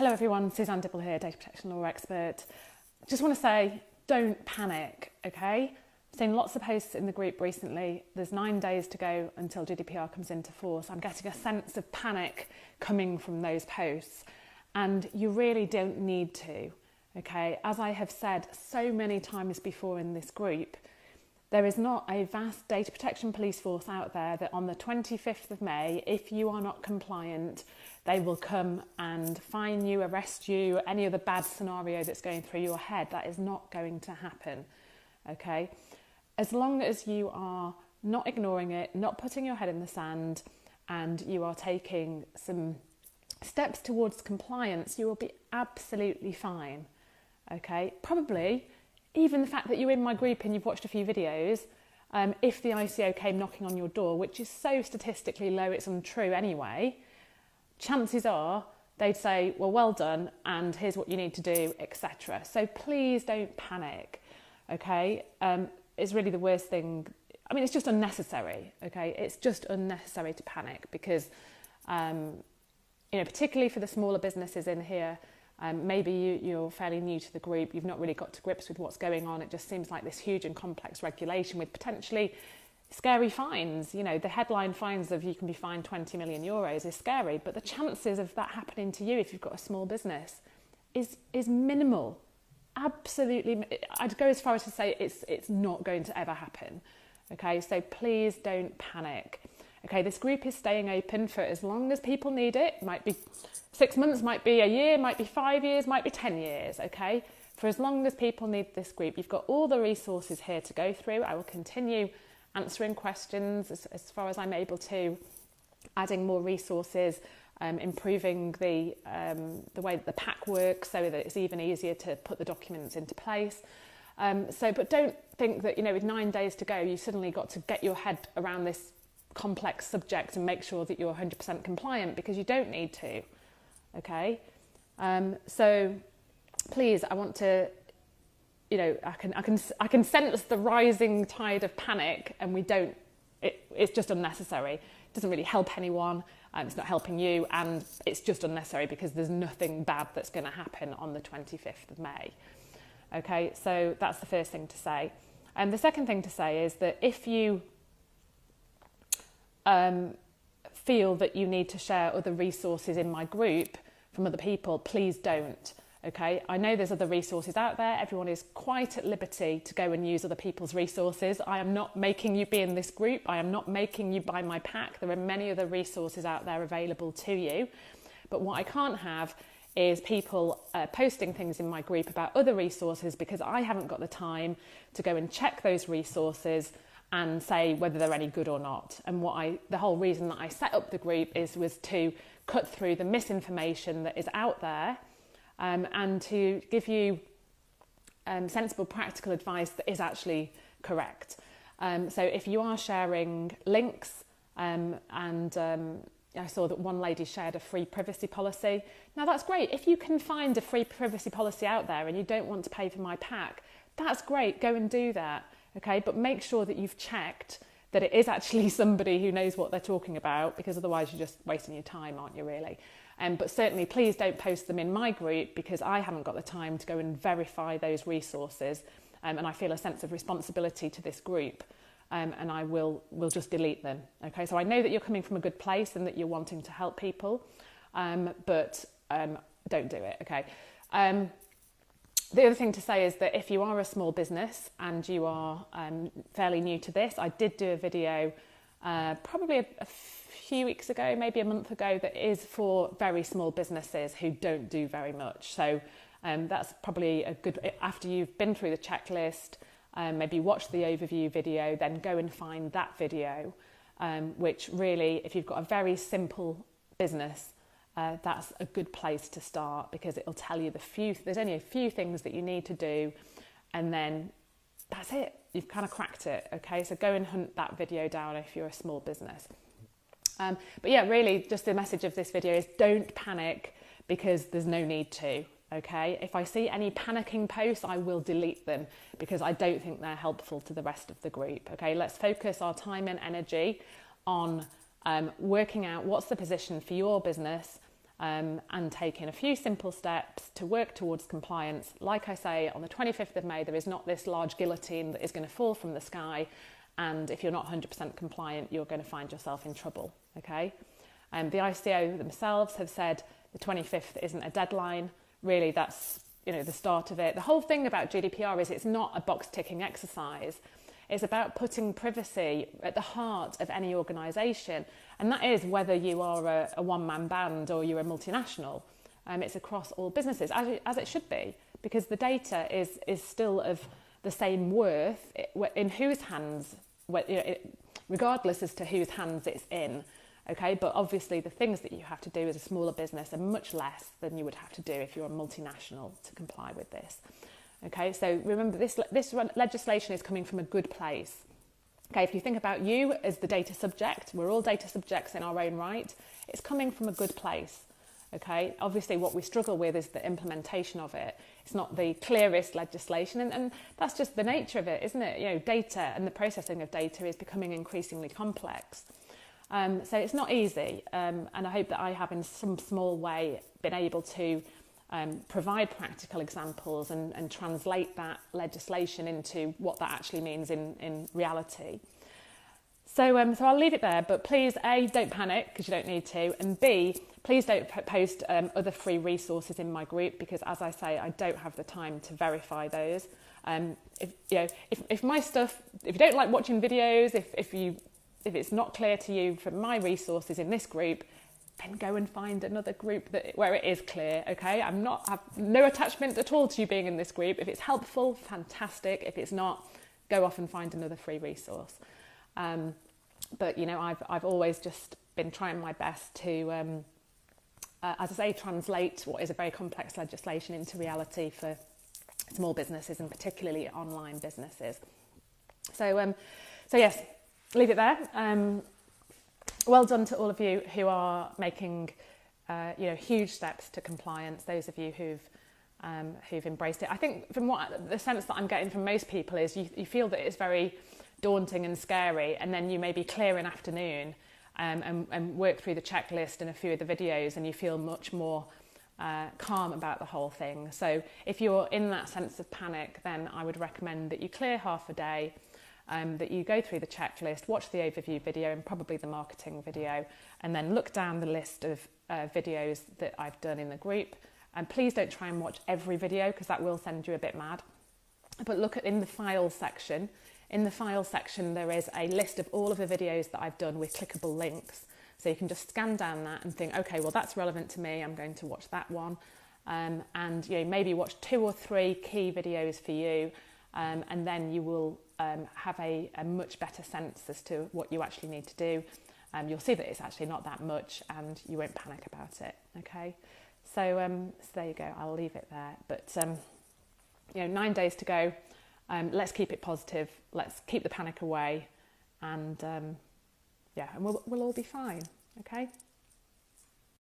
Hello everyone, Suzanne Dibble here, data protection law expert. Just want to say, don't panic, okay? I've seen lots of posts in the group recently. There's 9 days to go until GDPR comes into force. I'm getting a sense of panic coming from those posts, and you really don't need to, okay? As I have said so many times before in this group, there is not a vast data protection police force out there that on the 25th of May, if you are not compliant, they will come and fine you, arrest you, any other bad scenario that's going through your head. That is not going to happen, okay? As long as you are not ignoring it, not putting your head in the sand, and you are taking some steps towards compliance, you will be absolutely fine, okay? Probably even the fact that you're in my group and you've watched a few videos, if the ICO came knocking on your door, which is so statistically low it's untrue anyway, chances are they'd say, well done, and here's what you need to do, etc. So please don't panic, okay? It's really the worst thing. I mean, it's just unnecessary, okay? It's just unnecessary to panic because, particularly for the smaller businesses in here, maybe you're fairly new to the group, you've not really got to grips with what's going on. It just seems like this huge and complex regulation with potentially scary fines. You know, the headline fines of you can be fined 20 million euros is scary, but the chances of that happening to you if you've got a small business is minimal. Absolutely. I'd go as far as to say it's not going to ever happen. Okay, so please don't panic. Okay, this group is staying open for as long as people need it. Might be 6 months, might be a year, might be 5 years, might be 10 years, okay? For as long as people need this group, you've got all the resources here to go through. I will continue answering questions as far as I'm able to, adding more resources, improving the way that the pack works so that it's even easier to put the documents into place. But don't think that, with 9 days to go, you suddenly got to get your head around this complex subject and make sure that you're 100% compliant, because you don't need to, okay? So please, I want to, I can sense the rising tide of panic, and it's just unnecessary. It doesn't really help anyone, it's not helping you, and it's just unnecessary because there's nothing bad that's going to happen on the 25th of May. Okay, so that's the first thing to say. And the second thing to say is that if you feel that you need to share other resources in my group from other people, please don't. Okay, I know there's other resources out there. Everyone is quite at liberty to go and use other people's resources. I am not making you be in this group. I am not making you buy my pack. There are many other resources out there available to you. But what I can't have is people posting things in my group about other resources because I haven't got the time to go and check those resources and say whether they're any good or not. And the whole reason that I set up the group was to cut through the misinformation that is out there, and to give you sensible, practical advice that is actually correct. So if you are sharing links, I saw that one lady shared a free privacy policy. Now that's great. If you can find a free privacy policy out there and you don't want to pay for my pack, that's great. Go and do that. Okay, but make sure that you've checked that it is actually somebody who knows what they're talking about, because otherwise you're just wasting your time, aren't you, really? But certainly please don't post them in my group, because I haven't got the time to go and verify those resources, and I feel a sense of responsibility to this group, and I will just delete them. Okay, so I know that you're coming from a good place and that you're wanting to help people, but don't do it, okay? The other thing to say is that if you are a small business and you are fairly new to this, I did do a video probably a few weeks ago, maybe a month ago, that is for very small businesses who don't do very much. So that's probably a good, after you've been through the checklist, maybe watch the overview video, then go and find that video, which really, if you've got a very simple business, that's a good place to start, because it'll tell you there's only a few things that you need to do, and then that's it. You've kind of cracked it, okay? So go and hunt that video down if you're a small business. But yeah, really just the message of this video is don't panic, because there's no need to, okay? If I see any panicking posts, I will delete them, because I don't think they're helpful to the rest of the group, okay? Let's focus our time and energy on working out what's the position for your business, and taking a few simple steps to work towards compliance. Like I say, on the 25th of May, there is not this large guillotine that is going to fall from the sky, and if you're not 100% compliant, you're going to find yourself in trouble, okay? The ICO themselves have said the 25th isn't a deadline. Really, that's the start of it. The whole thing about GDPR is it's not a box-ticking exercise. It's about putting privacy at the heart of any organisation, and that is whether you are a one-man band or you're a multinational. It's across all businesses, as it should be, because the data is still of the same worth in whose hands, regardless as to whose hands it's in. Okay, but obviously the things that you have to do as a smaller business are much less than you would have to do if you're a multinational to comply with this. Okay, so remember this legislation is coming from a good place. Okay, if you think about you as the data subject, we're all data subjects in our own right, it's coming from a good place. Okay, obviously what we struggle with is the implementation of it. It's not the clearest legislation, and that's just the nature of it, isn't it? Data and the processing of data is becoming increasingly complex. So it's not easy, and I hope that I have in some small way been able to provide practical examples and translate that legislation into what that actually means in reality. So I'll leave it there, but please, A, don't panic because you don't need to, and B, please don't post other free resources in my group because, as I say, I don't have the time to verify those. If my stuff, if you don't like watching videos, if it's not clear to you from my resources in this group, then go and find another group where it is clear, okay? I've no attachment at all to you being in this group. If it's helpful, fantastic. If it's not, go off and find another free resource. But I've always just been trying my best to, as I say, translate what is a very complex legislation into reality for small businesses and particularly online businesses. So yes, leave it there. Well done to all of you who are making huge steps to compliance. Those of you who've embraced it. I think from the sense that I'm getting from most people is you feel that it's very daunting and scary, and then you maybe clear an afternoon and work through the checklist and a few of the videos, and you feel much more calm about the whole thing. So if you're in that sense of panic, then I would recommend that you clear half a day. That you go through the checklist, watch the overview video and probably the marketing video, and then look down the list of videos that I've done in the group. And please don't try and watch every video because that will send you a bit mad. But look in the file section. In the file section, there is a list of all of the videos that I've done with clickable links. So you can just scan down that and think, okay, well, that's relevant to me. I'm going to watch that one. And maybe watch 2 or 3 key videos for you. And then you will have a much better sense as to what you actually need to do. You'll see that it's actually not that much and you won't panic about it, okay? So there you go, I'll leave it there. But 9 days to go. Let's keep it positive. Let's keep the panic away, and and we'll all be fine, okay?